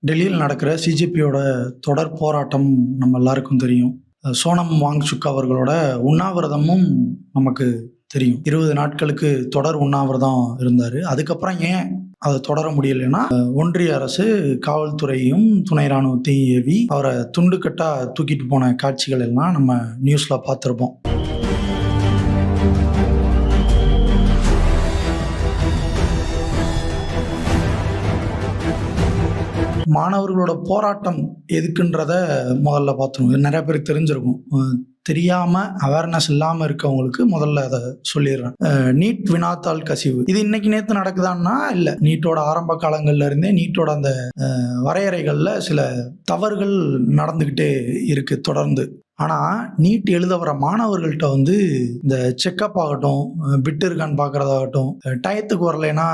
டெல்லியில் நடக்கிற சிஜேபியோட தொடர் போராட்டம் நம்ம எல்லாருக்கும் தெரியும். சோனம் வாங்சுக் அவர்களோட உண்ணாவிரதமும் நமக்கு தெரியும். 20 நாட்களுக்கு தொடர் உண்ணாவிரதம் இருந்தார். அதுக்கப்புறம் ஏன் அதை தொடர முடியலைன்னா, ஒன்றிய அரசு காவல்துறையும் துணை ராணுவத்தையும் ஏவி அவரை துண்டுக்கட்டா தூக்கிட்டு போன காட்சிகள் எல்லாம் நம்ம நியூஸ்ல பார்த்துருப்போம். மாணவர்களோட போராட்டம் எதுக்குன்றத முதல்ல பார்த்துருவோம். நிறைய பேருக்கு தெரிஞ்சிருக்கும். தெரியாமல் அவேர்னஸ் இல்லாமல் இருக்கவங்களுக்கு முதல்ல அதை சொல்லிடுறேன். நீட் வினாத்தாள் கசிவு இது இன்னைக்கு நேற்று நடக்குதான்னா இல்லை. நீட்டோட ஆரம்ப காலங்கள்ல இருந்தே நீட்டோட அந்த வரையறைகளில் சில தவறுகள் நடந்துக்கிட்டே இருக்கு தொடர்ந்து. ஆனால் நீட் எழுத வர மாணவர்கள்ட்ட இந்த செக்கப் ஆகட்டும், பிட்டு இருக்கான்னு பார்க்குறதாகட்டும், டயத்துக்கு வரலைன்னா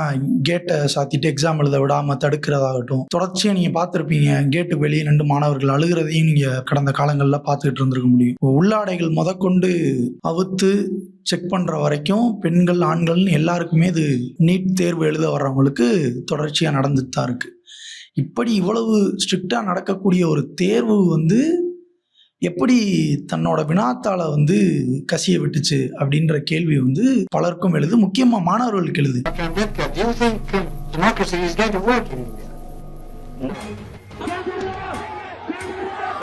கேட்டை சாத்திட்டு எக்ஸாம் எழுத விடாமல் தடுக்கிறதாகட்டும், தொடர்ச்சியாக நீங்கள் பார்த்துருப்பீங்க. கேட்டுக்கு வெளியே 2 மாணவர்கள் அழுகிறதையும் நீங்கள் கடந்த காலங்களில் பார்த்துக்கிட்டு இருந்திருக்க முடியும். உள்ளாடைகள் முதற்கொண்டு அவுத்து செக் பண்ணுற வரைக்கும் பெண்கள் ஆண்கள்னு எல்லாருக்குமே இது நீட் தேர்வு எழுத வர்றவங்களுக்கு தொடர்ச்சியாக நடந்துட்டு தான் இருக்குது. இப்படி இவ்வளவு ஸ்ட்ரிக்டாக நடக்கக்கூடிய ஒரு தேர்வு எப்படி தன்னோட வினாத்தாளை கசிய விட்டுச்சு அப்படின்ற கேள்வி பலருக்கும் எழுது, முக்கியமா மாணவர்களுக்கு எழுது.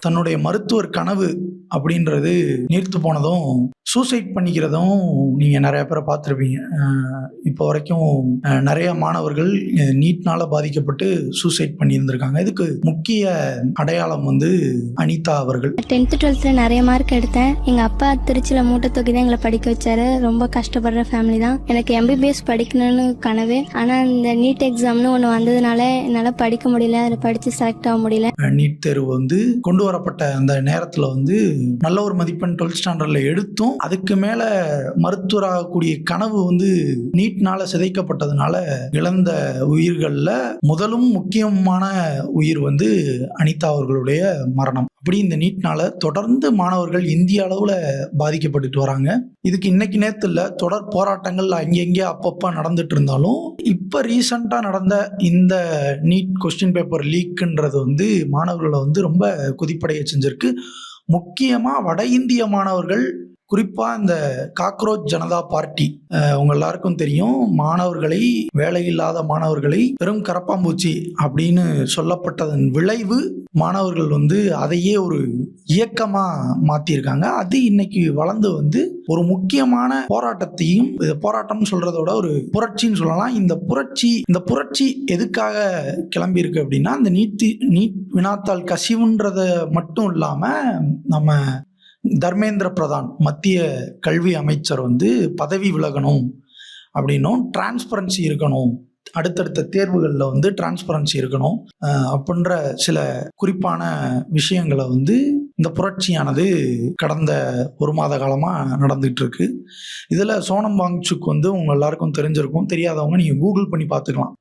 தன்னுடைய மருத்துவர் கனவு அப்படின்றது நீர்த்து போனதும், சூசைட் பண்ணிக்கிறதும் நீங்கள் நிறைய பேரை பார்த்துருப்பீங்க. இப்போ வரைக்கும் நிறைய மாணவர்கள் நீட்னால பாதிக்கப்பட்டு சூசைட் பண்ணியிருந்திருக்காங்க. இதுக்கு முக்கிய அடையாளம் அனிதா அவர்கள். 10th 12th நிறைய மார்க் எடுத்தேன். எங்கள் அப்பா திருச்சியில் மூட்டை தூக்கி தான் எங்களை படிக்க வச்சாரு. ரொம்ப கஷ்டப்படுற ஃபேமிலி தான். எனக்கு MBBS படிக்கணும்னு கனவு. ஆனால் இந்த நீட் எக்ஸாம்னு ஒன்று வந்ததுனால என்னால் படிக்க முடியல, அதில் படித்து செலக்ட் ஆக முடியல. நீட் தேர்வு கொண்டு வரப்பட்ட அந்த நேரத்தில் நல்ல ஒரு மதிப்பெண் 12th ஸ்டாண்டர்ட்ல எடுத்தும் அதுக்கு மேல மருத்துவராகக்கூடிய கனவு நீட்னால சிதைக்கப்பட்டதுனால இழந்த உயிர்கள்ல முதலும் முக்கியமான உயிர் அனிதா அவர்களுடைய மரணம். அப்படி இந்த நீட்னால தொடர்ந்து மாணவர்கள் இந்திய அளவுல பாதிக்கப்பட்டு வராங்க. இதுக்கு இன்னைக்கு நேத்து இல்ல, தொடர் போராட்டங்கள் அங்கெங்கே அப்பப்ப நடந்துட்டு இருந்தாலும் இப்ப ரீசெண்டா நடந்த இந்த நீட் கொஸ்டின் பேப்பர் லீக்ன்றது மாணவர்களை ரொம்ப கொதிப்படைய செஞ்சிருக்கு. முக்கியமா வட இந்திய மாணவர்கள், குறிப்பா இந்த காக்ரோச் ஜனதா பார்ட்டி, உங்க எல்லாருக்கும் தெரியும், மாணவர்களை, வேலையில்லாத மாணவர்களை பெரும் கரப்பாம்பூச்சி அப்படின்னு சொல்லப்பட்டதன் விளைவு மாணவர்கள் அதையே ஒரு இயக்கமா மாத்திருக்காங்க. அது இன்னைக்கு வளர்ந்து ஒரு முக்கியமான போராட்டத்தையும், போராட்டம் சொல்றதோட ஒரு புரட்சின்னு சொல்லலாம். இந்த புரட்சி எதுக்காக கிளம்பி இருக்கு அப்படின்னா, இந்த நீட் வினாத்தாள் கசிவுன்றத மட்டும் இல்லாம நம்ம தர்மேந்திர பிரதான் மத்திய கல்வி அமைச்சர் பதவி விலகணும் அப்படின்னும், டிரான்ஸ்பரன்சி இருக்கணும், அடுத்தடுத்த தேர்வுகளில் டிரான்ஸ்பரன்சி இருக்கணும் அப்படின்ற சில குறிப்பான விஷயங்களை இந்த புரட்சியானது கடந்த 1 மாத காலமாக நடந்துகிட்டு இருக்கு. இதில் சோனம் வாங்சுக் உங்க எல்லாருக்கும் தெரிஞ்சிருக்கும். தெரியாதவங்க நீங்கள் கூகுள் பண்ணி பார்த்துக்கலாம்.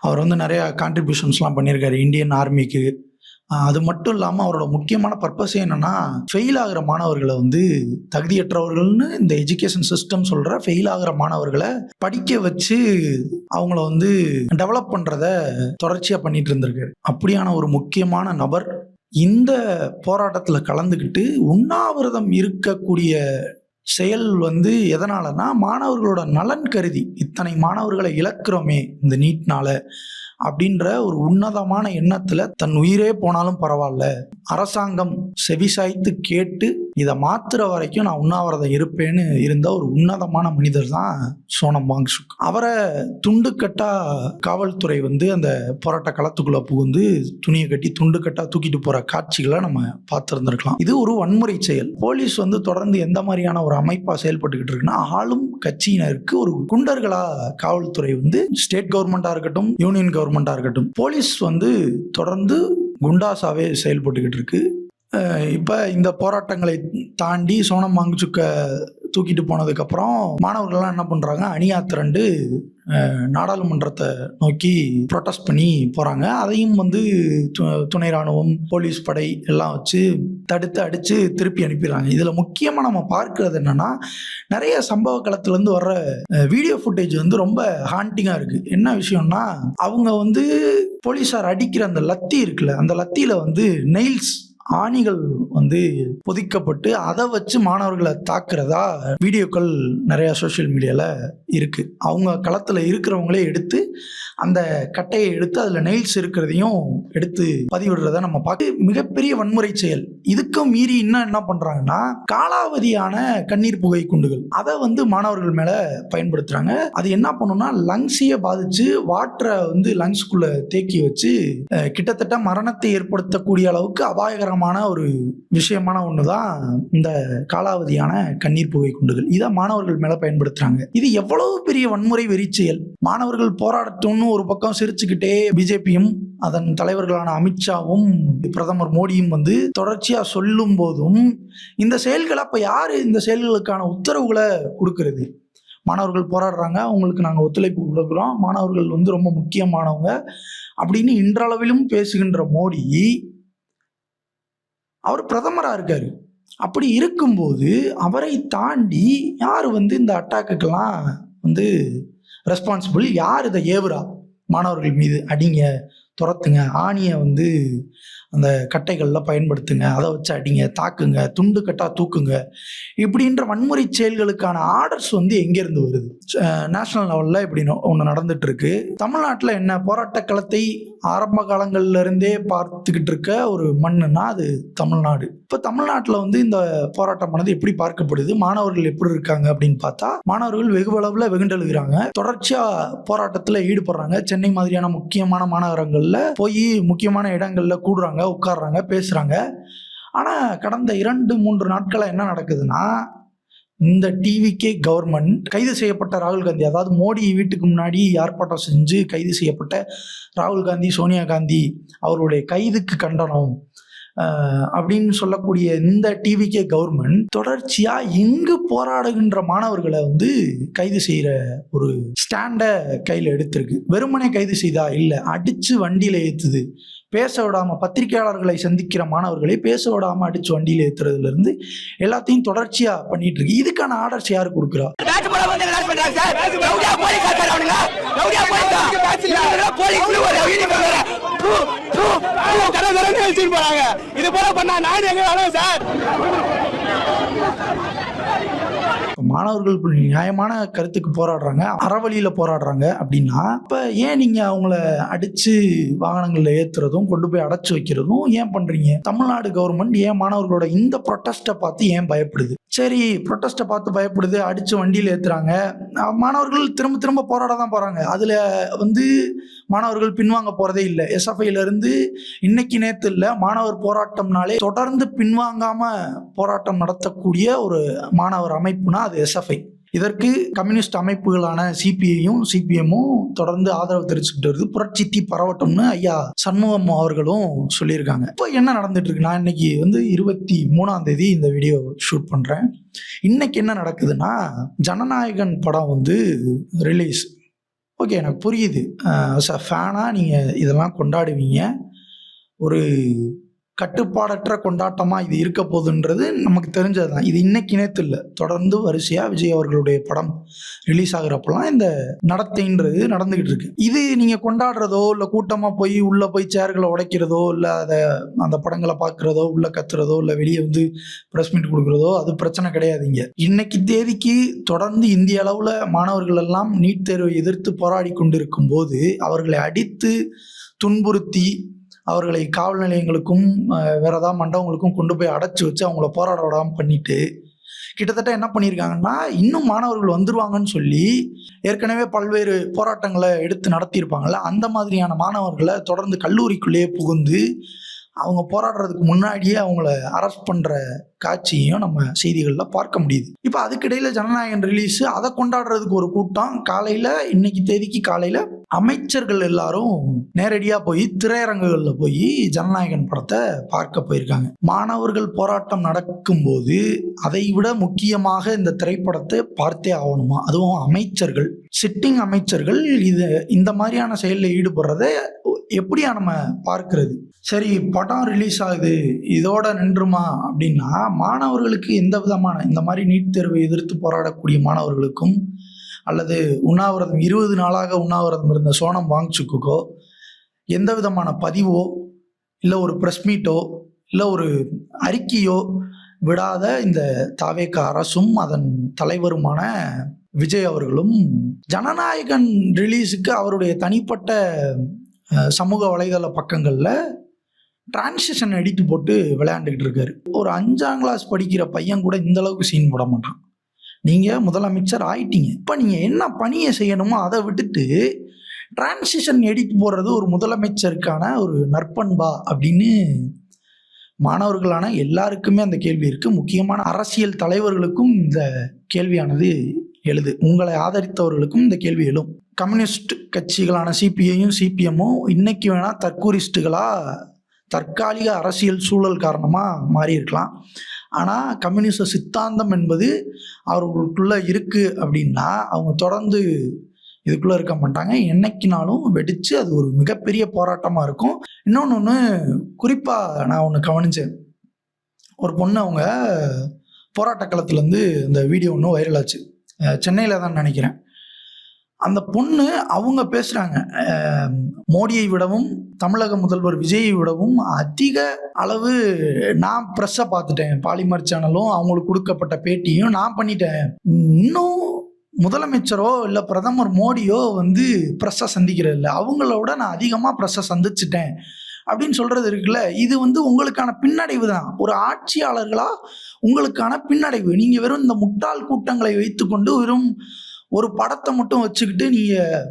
அவர் நிறையா கான்ட்ரிபியூஷன்ஸ்லாம் பண்ணியிருக்காரு இந்தியன் ஆர்மிக்கு. அது மட்டும் இல்லாமல் அவரோட முக்கியமான பர்பஸ் என்னன்னா, ஃபெயில் ஆகிற மாணவர்களை தகுதியற்றவர்கள்னு இந்த எஜுகேஷன் சிஸ்டம் சொல்கிற ஃபெயில் ஆகிற மாணவர்களை படிக்க வச்சு அவங்கள டெவலப் பண்ணுறத தொடர்ச்சியாக பண்ணிட்டு இருந்திருக்காரு. அப்படியான ஒரு முக்கியமான நபர் இந்த போராட்டத்தில் கலந்துக்கிட்டு உண்ணாவிரதம் இருக்கக்கூடிய செயல் எதனாலனா, மாணவர்களோட நலன் கருதி, இத்தனை மாணவர்களை இழக்கிறோமே இந்த நீட்னால அப்படின்ற ஒரு உன்னதமான எண்ணத்துல தன் உயிரே போனாலும் பரவாயில்ல, அரசாங்கம் செவிசாய்த்து கேட்டு இதை மாத்துற வரைக்கும் நான் உண்ணாவிரதம் இருப்பேன்னு இருந்த ஒரு உன்னதமான மனிதர் தான் சோனம் வாங்சுக். அவரை துண்டுக்கட்டா காவல்துறை அந்த போராட்ட களத்துக்குள்ள புகுந்து துணியை கட்டி துண்டுக்கட்டா தூக்கிட்டு போற காட்சிகளை நம்ம பார்த்திருந்திருக்கலாம். இது ஒரு வன்முறை செயல். போலீஸ் தொடர்ந்து எந்த மாதிரியான ஒரு அமைப்பா செயல்பட்டுக்கிட்டு இருக்குன்னா, ஆளும் கட்சியினருக்கு ஒரு குண்டர்களா காவல்துறை ஸ்டேட் கவர்மெண்டா இருக்கட்டும், யூனியன் கவர்மெண்டா இருக்கட்டும், போலீஸ் தொடர்ந்து குண்டாசாவே செயல்பட்டுக்கிட்டு இருக்கு. இப்போ இந்த போராட்டங்களை தாண்டி சோனம் வாங்சுக்கை தூக்கிட்டு போனதுக்கப்புறம் மாணவர்கள்லாம் என்ன பண்ணுறாங்க, அணியா திரண்டு நாடாளுமன்றத்தை நோக்கி ப்ரொட்டஸ்ட் பண்ணி போகிறாங்க. அதையும் வந்து துணை ராணுவம், போலீஸ் படை எல்லாம் வச்சு தடுத்து அடித்து திருப்பி அனுப்பிடுறாங்க. இதில் முக்கியமாக நம்ம பார்க்கறது என்னென்னா, நிறைய சம்பவ களத்துலேருந்து வர்ற வீடியோ ஃபுட்டேஜ் வந்து ரொம்ப ஹாண்டிங்காக இருக்குது. என்ன விஷயம்னா, அவங்க வந்து போலீஸார் அடிக்கிற அந்த லத்தி இருக்குல்ல, அந்த லத்தியில் வந்து நெயில்ஸ் ஆணிகள் வந்து பொதிக்கப்பட்டு அதை வச்சு மாணவர்களை தாக்குறதா வீடியோக்கள் நிறைய சோஷியல் மீடியாவில் இருக்கு. அவங்க களத்தில் இருக்கிறவங்களே எடுத்து அந்த கட்டையை எடுத்து அதில் நெயில்ஸ் இருக்கிறதையும் எடுத்து பதிவிடுறத நம்ம பார்க்க மிகப்பெரிய வன்முறை செயல். இதுக்கும் மீறி இன்னும் என்ன பண்றாங்கன்னா, காலாவதியான கண்ணீர் புகை குண்டுகள் அதை வந்து மாணவர்கள் மேல பயன்படுத்துறாங்க. அது என்ன பண்ணும்னா, லங்ஸையே பாதிச்சு வாட்டரை வந்து லங்ஸ்குள்ள தேக்கி வச்சு கிட்டத்தட்ட மரணத்தை ஏற்படுத்தக்கூடிய அளவுக்கு அபாயகரமான ஒரு விஷயமான ஒண்ணுதான் இந்த காலாவதியான கண்ணீர் புகை குண்டுகள். இதை மாணவர்கள் மேல பயன்படுத்துறாங்க. இது எவ்வளவு பெரிய வன்முறை வெறி செயல். மாணவர்கள் போராட்டம்னு ஒரு பக்கம் சிரிச்சுக்கிட்டே பிஜேபியும் அதன் தலைவர்களான அமித்ஷாவும் பிரதமர் மோடியும் வந்து தொடர்ச்சியா சொல்லும் போதும் இந்த செயல்களை அப்ப யாரு இந்த செயல்களுக்கான உத்தரவுகளை கொடுக்கிறது? மாணவர்கள் போராடுறாங்க, அவங்களுக்கு நாங்கள் ஒத்துழைப்பு கொடுக்குறோம், மாணவர்கள் வந்து ரொம்ப முக்கியமானவங்க அப்படின்னு இன்றளவிலும் பேசுகின்ற மோடி அவர் பிரதமராக இருக்காரு. அப்படி இருக்கும்போது அவரை தாண்டி யார் வந்து இந்த அட்டாக்குக்கெல்லாம் வந்து ரெஸ்பான்சிபிள்? யார் இதை ஏவுறா? மாணவர்கள் மீது அடிங்க, துரத்துங்க, ஆணியை வந்து அந்த கட்டைகளில் பயன்படுத்துங்க, அதை வச்சு அடிங்க, தாக்குங்க, துண்டு கட்டா தூக்குங்க, இப்படின்ற வன்முறை செயல்களுக்கான ஆர்டர்ஸ் வந்து எங்கேருந்து வருது? நேஷனல் லெவலில் இப்படி ஒன்று நடந்துட்டு இருக்கு. தமிழ்நாட்டில் என்ன போராட்ட களத்தை ஆரம்ப காலங்கள்ல இருந்தே பார்த்துக்கிட்டு இருக்க ஒரு மண்ணுன்னா அது தமிழ்நாடு. இப்போ தமிழ்நாட்டில் வந்து இந்த போராட்டமானது எப்படி பார்க்கப்படுது, மாணவர்கள் எப்படி இருக்காங்க அப்படின்னு பார்த்தா, மாணவர்கள் வெகுவளவில் வெகுண்டெழுகிறாங்க, தொடர்ச்சியா போராட்டத்தில் ஈடுபடுறாங்க. சென்னை மாதிரியான முக்கியமான மாநகரங்கள்ல போய் முக்கியமான இடங்கள்ல கூடுறாங்க, உட்கார்றாங்க, பேசுறாங்க. ஆனா கடந்த 2-3 நாட்களா என்ன நடக்குதுன்னா, இந்த டிவிகே கவர்மெண்ட் கைது செய்யப்பட்ட ராகுல் காந்தி, அதாவது மோடி வீட்டுக்கு முன்னாடி ஆர்ப்பாட்டம் செஞ்சு கைது செய்யப்பட்ட ராகுல் காந்தி, சோனியா காந்தி அவருடைய கைதுக்கு கண்டனம் அப்படின்னு சொல்லக்கூடிய இந்த டிவிகே கவர்மெண்ட் தொடர்ச்சியா இங்கு போராடுகின்ற மாணவர்களை வந்து கைது செய்யற ஒரு ஸ்டாண்ட கையில் எடுத்திருக்கு. வெறுமனே கைது செய்தா இல்லை, அடிச்சு வண்டியில ஏத்துது, பேச விடாம பத்திரிகையாளர்களை சந்திக்கிற மாணவர்களை பேச விடாம அடிச்சு வண்டியில ஏத்துறதுல இருந்து எல்லாத்தையும் தொடர்ச்சியா பண்ணிட்டு இருக்கு. இதுக்கான ஆர்டர்ஸ் யாரு கொடுக்குறா? இது போல பண்ணா நான் எங்க வேணும் சார்? மாணவர்கள் நியாயமான கருத்துக்கு போராடுறாங்க, அறவழியில போராடுறாங்க அப்படின்னா, இப்ப ஏன் நீங்க அவங்கள அடிச்சு வாகனங்கள்ல ஏத்துறதும் கொண்டு போய் அடைச்சு வைக்கிறதும் ஏன் பண்றீங்க? தமிழ்நாடு கவர்மெண்ட் ஏன் மாணவர்களோட இந்த ப்ரொட்டஸ்ட்டை பார்த்து ஏன் பயப்படுது? சரி, ப்ரொட்டஸ்ட்டை பார்த்து பயப்படுது, அடிச்சு வண்டியில் ஏத்துறாங்க, மாணவர்கள் திரும்ப திரும்ப போராட தான் போறாங்க. அதுல வந்து மாணவர்கள் பின்வாங்க போறதே இல்லை. எஸ்எஃப்ஐல இருந்து இன்னைக்கு நேத்து இல்லை, மாணவர் போராட்டம்னாலே தொடர்ந்து பின்வாங்காம போராட்டம் நடத்தக்கூடிய ஒரு மாணவர் அமைப்புனா அது எஸ்எஃப்ஐ. இதற்கு கம்யூனிஸ்ட் அமைப்புகளான சிபிஐயும் சிபிஎம்மும் தொடர்ந்து ஆதரவு தெரிவிச்சுக்கிட்டு வருது. புரட்சி தீ பரவட்டும்னு ஐயா சண்முகம் அவர்களும் சொல்லியிருக்காங்க. இப்போ என்ன நடந்துட்டு இருக்கு? நான் இன்னைக்கு வந்து 23ஆம் தேதி இந்த வீடியோ ஷூட் பண்றேன். இன்னைக்கு என்ன நடக்குதுன்னா, ஜனநாயகன் படம் வந்து ரிலீஸ். ஓகே, எனக்கு புரியுது, ஆஸ் அ ஃபேனாக நீங்கள் இதெல்லாம் கொண்டாடுவீங்க. ஒரு கட்டுப்பாடற்ற கொண்டாட்டமாக இது இருக்க போகுதுன்றது நமக்கு தெரிஞ்சது தான். இது இன்னைக்கு நேற்று இல்லை, தொடர்ந்து வரிசையாக விஜய் அவர்களுடைய படம் ரிலீஸ் ஆகுறப்பெல்லாம் இந்த நடத்தைன்றது நடந்துக்கிட்டு இருக்கு. இது நீங்கள் கொண்டாடுறதோ இல்லை கூட்டமாக போய் உள்ளே போய் சேர்களை உடைக்கிறதோ இல்லை அதை அந்த படங்களை பார்க்குறதோ உள்ளே கத்துறதோ இல்லை வெளியே வந்து ப்ரெஸ் மீட் கொடுக்குறதோ அது பிரச்சனை கிடையாதுங்க. இன்னைக்கு தேதிக்கு தொடர்ந்து இந்திய அளவில் மாணவர்கள் எல்லாம் நீட் தேர்வை எதிர்த்து போராடி கொண்டிருக்கும் போது அவர்களை அடித்து துன்புறுத்தி அவர்களை காவல் நிலையங்களுக்கும் வேற ஏதாவது மண்டபங்களுக்கும் கொண்டு போய் அடைச்சி வச்சு அவங்கள போராட விடாமல் பண்ணிட்டு கிட்டத்தட்ட என்ன பண்ணியிருக்காங்கன்னா, இன்னும் மாணவர்கள் வந்துருவாங்கன்னு சொல்லி ஏற்கனவே பல்வேறு போராட்டங்களை எடுத்து நடத்தியிருப்பாங்கல்ல, அந்த மாதிரியான மாணவர்களை தொடர்ந்து கல்லூரிக்குள்ளேயே புகுந்து அவங்க போராடுறதுக்கு முன்னாடியே அவங்கள அரெஸ்ட் பண்ணுற காட்சியையும் நம்ம செய்திகளில் பார்க்க முடியுது. இப்போ அதுக்கிடையில் ஜனநாயகன் ரிலீஸு, அதை கொண்டாடுறதுக்கு ஒரு கூட்டம். காலையில், இன்னைக்கு தேதிக்கு காலையில் அமைச்சர்கள் எல்லாரும் நேரடியாக போய் திரையரங்குகளில் போய் ஜனநாயகன் படத்தை பார்க்க போயிருக்காங்க. மாணவர்கள் போராட்டம் நடக்கும்போது அதை விட முக்கியமாக இந்த திரைப்படத்தை பார்த்தே ஆகணுமா? அதுவும் அமைச்சர்கள், சிட்டிங் அமைச்சர்கள் இந்த மாதிரியான செயலில் ஈடுபடுறத எப்படியா நம்ம பார்க்கிறது? சரி, படம் ரிலீஸ் ஆகுது, இதோட நின்றுமா அப்படின்னா, மாணவர்களுக்கு எந்த விதமான, இந்த மாதிரி நீட் தேர்வை எதிர்த்து போராடக்கூடிய மாணவர்களுக்கும் அல்லது உண்ணாவிரதம் 20 நாளாக உண்ணாவிரதம் இருந்த சோனம் வாங்சுக்குக்கோ எந்த விதமான பதிவோ இல்லை ஒரு ப்ரெஸ் மீட்டோ இல்லை ஒரு அறிக்கையோ விடாத இந்த தாவேக அரசும் அதன் தலைவருமான விஜய் அவர்களும் ஜனநாயகன் ரிலீஸுக்கு அவருடைய தனிப்பட்ட சமூக வலைதள பக்கங்களில் டிரான்சிஷன் எடிட் போட்டு விளையாண்டுக்கிட்டு இருக்காரு. ஒரு 5ஆம் கிளாஸ் படிக்கிற பையன் கூட இந்த அளவுக்கு சீன் போட மாட்டான். நீங்கள் முதலமைச்சர் ஆயிட்டீங்க, இப்போ நீங்கள் என்ன பணியை செய்யணுமோ அதை விட்டுட்டு டிரான்சிஷன் எடிட் போடுறது ஒரு முதலமைச்சருக்கான ஒரு நற்பண்பா அப்படின்னு மாணவர்களான எல்லாருக்குமே அந்த கேள்வி இருக்குது. முக்கியமான அரசியல் தலைவர்களுக்கும் இந்த கேள்வியானது எழுது. உங்களை ஆதரித்தவர்களுக்கும் இந்த கேள்வி எழும். கம்யூனிஸ்ட் கட்சிகளான சிபிஐயும் சிபிஎம்மும் இன்னைக்கு வேணால் தற்கூரிஸ்டுகளாக தற்காலிக அரசியல் சூழல் காரணமாக மாறி இருக்கலாம். ஆனால் கம்யூனிச சித்தாந்தம் என்பது அவர்களுக்குள்ளே இருக்குது அப்படின்னா அவங்க தொடர்ந்து இதுக்குள்ளே இருக்க மாட்டாங்க. என்னைக்குனாலும் வெடித்து அது ஒரு மிகப்பெரிய போராட்டமாக இருக்கும். இன்னொன்று குறிப்பாக நான் ஒன்று கவனித்தேன். ஒரு பொண்ணு அவங்க போராட்ட களத்துலேருந்து இந்த வீடியோ ஒன்று வைரல் ஆச்சு. சென்னையில் தான் நினைக்கிறேன். அந்த பொண்ணு அவங்க பேசுகிறாங்க, மோடியை விடவும் தமிழக முதல்வர் விஜயை விடவும் அதிக அளவு நான் ப்ரெஸ்ஸை பார்த்துட்டேன், பாலிமர் சேனலும் அவங்களுக்கு கொடுக்கப்பட்ட பேட்டியும் நான் பண்ணிட்டேன், இன்னும் முதலமைச்சரோ இல்லை பிரதமர் மோடியோ ப்ரெஸ்ஸை சந்திக்கிறது இல்லை, அவங்களோட நான் அதிகமாக ப்ரெஸ்ஸை சந்திச்சிட்டேன் அப்படின்னு சொல்கிறது இருக்குல்ல. இது உங்களுக்கான பின்னடைவு தான். ஒரு ஆட்சியாளர்களாக உங்களுக்கான பின்னடைவு. நீங்கள் வெறும் இந்த முட்டாள் கூட்டங்களை வைத்துக்கொண்டு வெறும் ஒரு படத்தை மட்டும் வச்சுக்கிட்டு நீங்கள்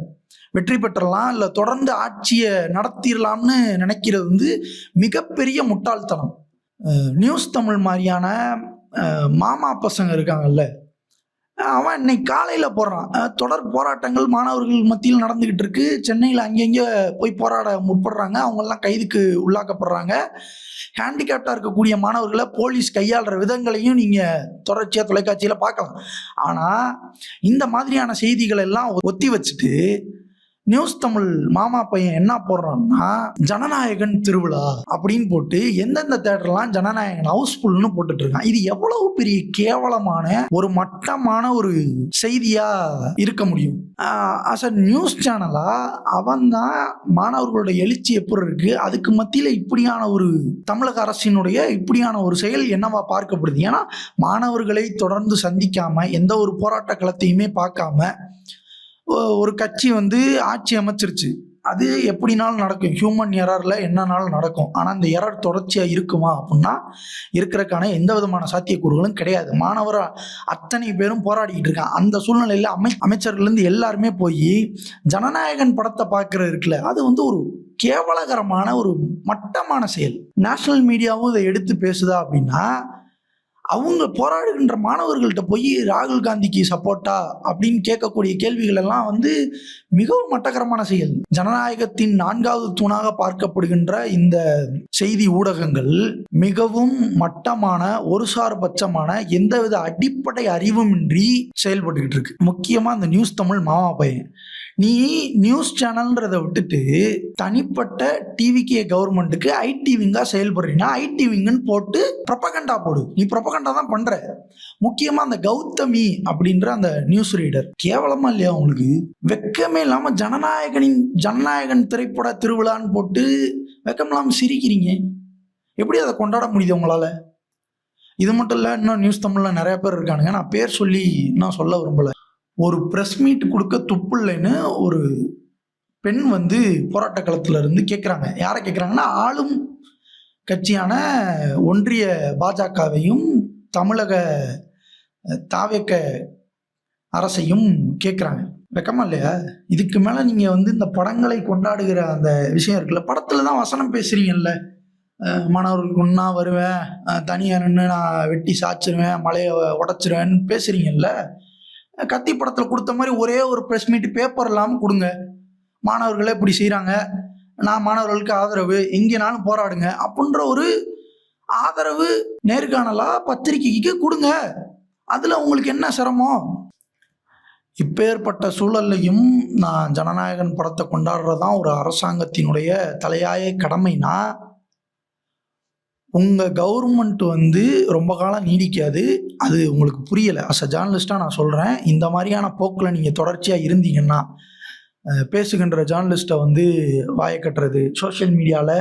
வெற்றி பெற்றலாம், இல்லை தொடர்ந்து ஆட்சியை நடத்திடலாம்னு நினைக்கிறது மிகப்பெரிய முட்டாள்தனம். நியூஸ் தமிழ் மாதிரியான மாமா பசங்க இருக்காங்கல்ல, அவன் இன்னைக்கு காலையில் போடுறான், தொடர் போராட்டங்கள் மாணவர்கள் மத்தியில் நடந்துக்கிட்டு இருக்கு, சென்னையில் அங்கங்கே போய் போராட முற்படுறாங்க, அவங்கெல்லாம் கைதுக்கு உள்ளாக்கப்படுறாங்க, ஹேண்டிகேப்டாக இருக்கக்கூடிய மாணவர்களை போலீஸ் கையாளுற விதங்களையும் நீங்கள் தொடர்ச்சியாக தொலைக்காட்சியில் பார்க்கலாம். ஆனால் இந்த மாதிரியான செய்திகள் எல்லாம் ஒத்தி வச்சுட்டு நியூஸ் தமிழ் மாமா பையன் என்ன போடுறான்னா, ஜனநாயகன் திருவிழா அப்படின்னு போட்டு எந்தெந்த தேட்டர்லாம் ஜனநாயகன் ஹவுஸ்ஃபுல்னு போட்டுட்டு இருக்கான். இது எவ்வளவு பெரிய கேவலமான ஒரு மட்டமான ஒரு செய்தியா இருக்க முடியும்? அஸ் அ நியூஸ் சேனலா அவன் தான் மாணவர்களோட எழுச்சி எப்படி இருக்கு, அதுக்கு மத்தியில் இப்படியான ஒரு தமிழக அரசினுடைய இப்படியான ஒரு செயல் என்னவா பார்க்கப்படுது? ஏன்னா மாணவர்களை தொடர்ந்து சந்திக்காம எந்த ஒரு போராட்ட களத்தையுமே பார்க்காம ஒரு கட்சி ஆட்சி அமைச்சிருச்சு. அது எப்படினாலும் நடக்கும், ஹியூமன் எரரில் என்னன்னாலும் நடக்கும். ஆனால் அந்த எரர் தொடர்ச்சியாக இருக்குமா அப்படின்னா இருக்கிறதுக்கான எந்த விதமான சாத்தியக்கூறுகளும் கிடையாது. மாணவர் அத்தனை பேரும் போராடிக்கிட்டு இருக்காங்க. அந்த சூழ்நிலையில் அமைச்சர்கள்லேருந்து எல்லாருமே போய் ஜனநாயகன் படத்தை பார்க்குறது இருக்குல்ல, அது ஒரு கேவலகரமான ஒரு மட்டமான செயல். நேஷனல் மீடியாவும் இதை எடுத்து பேசுதா அப்படின்னா அவங்க போராடுகின்ற மாணவர்கள்ட்ட போய் ராகுல் காந்திக்கு சப்போர்ட்டா அப்படின்னு கேட்கக்கூடிய கேள்விகள் எல்லாம் மிகவும் மட்டகரமான செயல். ஜனநாயகத்தின் 4வது தூணாக பார்க்கப்படுகின்ற இந்த செய்தி ஊடகங்கள் மிகவும் மட்டமான, ஒரு சார்பட்சமான, எந்தவித அடிப்படை அறிவுமின்றி செயல்பட்டுக்கிட்டு இருக்கு. முக்கியமா இந்த நியூஸ் தமிழ் மாமா பையன், நீ நியூஸ் சேனல்ன்றதை விட்டுட்டு தனிப்பட்ட டிவிகே கவர்மெண்ட்டுக்கு ஐடி விங்கா செயல்படுறீங்கன்னா ஐடி விங்குன்னு போட்டு ப்ரொபகண்டா போடு. நீ ப்ரொபகண்டா தான் பண்ற. முக்கியமா அந்த கௌதமி அப்படின்ற அந்த நியூஸ் ரீடர், கேவலமா இல்லையா உங்களுக்கு? வெக்கமே இல்லாம ஜனநாயகன் திரைப்பட திருவிழான்னு போட்டு வெக்கம் இல்லாம சிரிக்கிறீங்க. எப்படி அதை கொண்டாட முடியுது உங்களால? இது மட்டும் இல்லை, இன்னும் நியூஸ் தமிழ்ல நிறைய பேர் இருக்கானுங்க. நான் பேர் சொல்லி நான் சொல்ல விரும்பல. ஒரு ப்ரெஸ் மீட் கொடுக்க துப்பு இல்லைன்னு ஒரு பெண் போராட்ட களத்துல இருந்து கேட்குறாங்க. யாரை கேட்குறாங்கன்னா, ஆளும் கட்சியான ஒன்றிய பாஜகவையும் தமிழக தாவேக அரசையும் கேட்குறாங்க. வெக்கமா இல்லையா? இதுக்கு மேலே நீங்கள் இந்த படங்களை கொண்டாடுகிற அந்த விஷயம் இருக்குல்ல, படத்தில் தான் வசனம் பேசுறீங்கல்ல, மாணவர்களுக்கு ஒன்றா வருவேன், தனியாக நின்று நான் வெட்டி சாச்சிருவேன், மலையை உடச்சிருவேன்னு பேசுகிறீங்கல்ல, கத்தி படத்தில் கொடுத்த மாதிரி ஒரே ஒரு ப்ரெஸ் மீட் பேப்பர் இல்லாமல் கொடுங்க. மாணவர்களே இப்படி செய்கிறாங்க, நான் மாணவர்களுக்கு ஆதரவு, எங்கேனாலும் போராடுங்க அப்படின்ற ஒரு ஆதரவு நேர்காணலாக பத்திரிக்கைக்கு கொடுங்க. அதில் உங்களுக்கு என்ன சிரமம்? இப்பேற்பட்ட சூழல்லையும் நான் ஜனநாயகன் படத்தை கொண்டாடுறதான் ஒரு அரசாங்கத்தினுடைய தலையாய கடமைனா, உங்கள் கவர்மெண்ட் ரொம்ப காலம் நீடிக்காது. அது உங்களுக்கு புரியலை. அஸ் அ ஜேர்னலிஸ்டாக நான் சொல்கிறேன், இந்த மாதிரியான போக்கில் நீங்கள் தொடர்ச்சியாக இருந்தீங்கன்னா, பேசுகின்ற ஜேர்னலிஸ்ட்டை வாயை கட்டுறது, சோஷியல் மீடியாவில்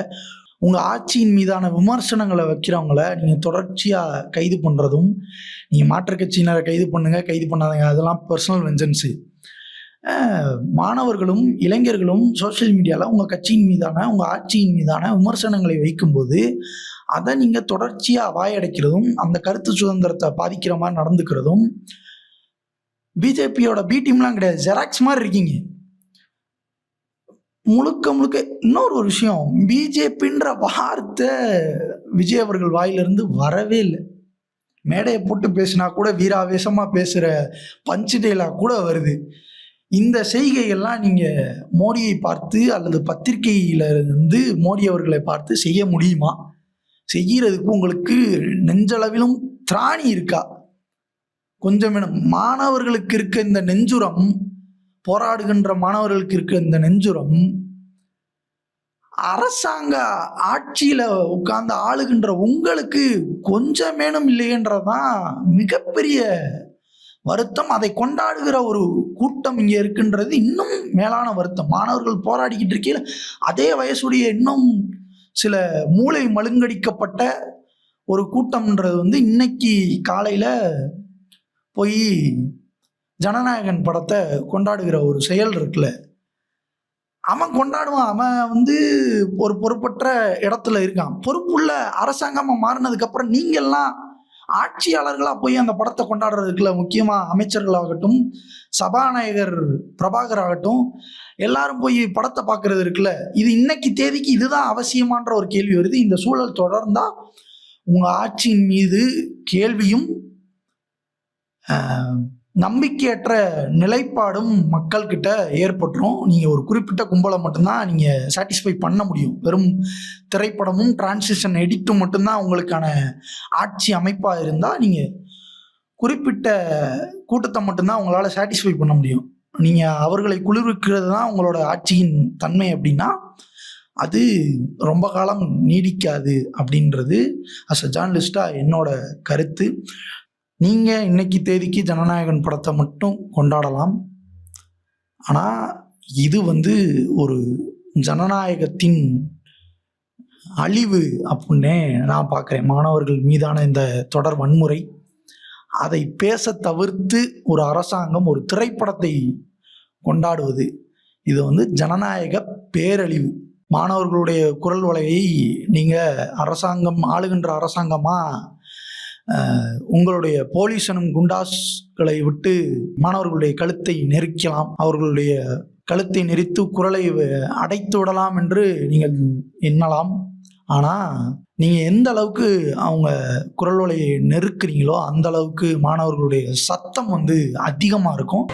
உங்கள் ஆட்சியின் மீதான விமர்சனங்களை வைக்கிறவங்கள நீங்கள் தொடர்ச்சியாக கைது பண்ணுறதும், நீங்கள் மாற்றுக் கட்சியினரை கைது பண்ணாதீங்க, அதெல்லாம் பர்சனல் வெஞ்சன்ஸு. மாணவர்களும் இளைஞர்களும் சோஷியல் மீடியாவில் உங்கள் கட்சியின் மீதான, உங்கள் ஆட்சியின் மீதான விமர்சனங்களை வைக்கும்போது அதை நீங்கள் தொடர்ச்சியாக வாயடைக்கிறதும், அந்த கருத்து சுதந்திரத்தை பாதிக்கிற மாதிரி நடந்துக்கிறதும், பிஜேபியோட பி டீம்லாம் கிடையாது, ஜெராக்ஸ் மாதிரி இருக்கீங்க முழுக்க முழுக்க. இன்னொரு ஒரு விஷயம், பிஜேபின்ற வார்த்தை விஜய் அவர்கள் வாயிலிருந்து வரவே இல்லை. மேடையை போட்டு பேசினா கூட வீராவேசமாக பேசுகிற பஞ்சு டைலாக் கூட வருது. இந்த செய்கைகள்லாம் நீங்கள் மோடியை பார்த்து அல்லது பத்திரிகையிலிருந்து மோடி அவர்களை பார்த்து செய்ய முடியுமா? செய்கிறதுக்கு உங்களுக்கு நெஞ்சளவிலும் திராணி இருக்கா? கொஞ்சம் மாணவர்களுக்கு இருக்க இந்த நெஞ்சுரம், போராடுகின்ற மாணவர்களுக்கு இருக்க இந்த நெஞ்சுரம், அரசாங்க ஆட்சியில் உட்கார்ந்து ஆளுகின்ற உங்களுக்கு கொஞ்சமேனும் இல்லையன்றதான் மிகப்பெரிய வருத்தம். அதை கொண்டாடுகிற ஒரு கூட்டம் இங்கே இருக்கின்றது இன்னும் மேலான வருத்தம். மாணவர்கள் போராடிக்கிட்டு இருக்கையில் அதே வயசுடைய இன்னும் சில மூளை மழுங்கடிக்கப்பட்ட ஒரு கூட்டம்ன்றது இன்னைக்கு காலையில் போய் ஜனநாயகன் படத்தை கொண்டாடுகிற ஒரு செயல் இருக்குல்ல, அவன் கொண்டாடுவான். அவன் ஒரு பொறுப்பற்ற இடத்துல இருக்கான். பொறுப்புள்ள அரசாங்கமாக மாறினதுக்கப்புறம் நீங்கள்லாம் ஆட்சியாளர்களாக போய் அந்த படத்தை கொண்டாடுறதுக்குள்ள, முக்கியமாக அமைச்சர்களாகட்டும், சபாநாயகர் பிரபாகர் ஆகட்டும், எல்லாரும் போய் படத்தை பார்க்கறது இருக்குல்ல, இது இன்னைக்கு தேதிக்கு இதுதான் அவசியமான்ற ஒரு கேள்வி வருது. இந்த சூழல் தொடர்ந்தா உங்கள் ஆட்சியின் மீது கேள்வியும் நம்பிக்கையற்ற நிலைப்பாடும் மக்கள்கிட்ட ஏற்பட்டுரும். நீங்கள் ஒரு குறிப்பிட்ட கும்பலை மட்டும்தான் நீங்கள் சாட்டிஸ்ஃபை பண்ண முடியும். வெறும் திரைப்படமும் டிரான்சிஷன் எடிட்டும் மட்டும்தான் உங்களுக்கான ஆட்சி அமைப்பாக இருந்தால் நீங்கள் குறிப்பிட்ட கூட்டத்தை மட்டும்தான் உங்களால் சாட்டிஸ்ஃபை பண்ண முடியும். நீங்கள் அவர்களை குளிர்விக்கிறது தான் உங்களோட ஆட்சியின் தன்மை அப்படின்னா அது ரொம்ப காலம் நீடிக்காது அப்படின்றது அஸ் அ ஜேர்னலிஸ்டாக என்னோட கருத்து. நீங்கள் இன்னைக்கு தேதிக்கு ஜனநாயகன் படத்தை மட்டும் கொண்டாடலாம். ஆனால் இது ஒரு ஜனநாயகத்தின் அழிவு அப்படின்னே நான் பார்க்குறேன். மாணவர்கள் மீதான இந்த தொடர் வன்முறை, அதை பேச தவிர்த்து ஒரு அரசாங்கம் ஒரு திரைப்படத்தை கொண்டாடுவது, இது ஜனநாயக பேரழிவு. மாணவர்களுடைய குரல் வலையை நீங்கள் அரசாங்கம், ஆளுகின்ற அரசாங்கமாக உங்களுடைய போலீசனும் குண்டாஸ்களை விட்டு மாணவர்களுடைய கழுத்தை நெரிக்கலாம், அவர்களுடைய கழுத்தை நெரித்து குரலை அடைத்து விடலாம் என்று நீங்கள் எண்ணலாம். ஆனால் நீங்கள் எந்த அளவுக்கு அவங்க குரல் வலையை நெருக்கிறீங்களோ அந்த அளவுக்கு மாணவர்களுடைய சத்தம் அதிகமாக இருக்கும்.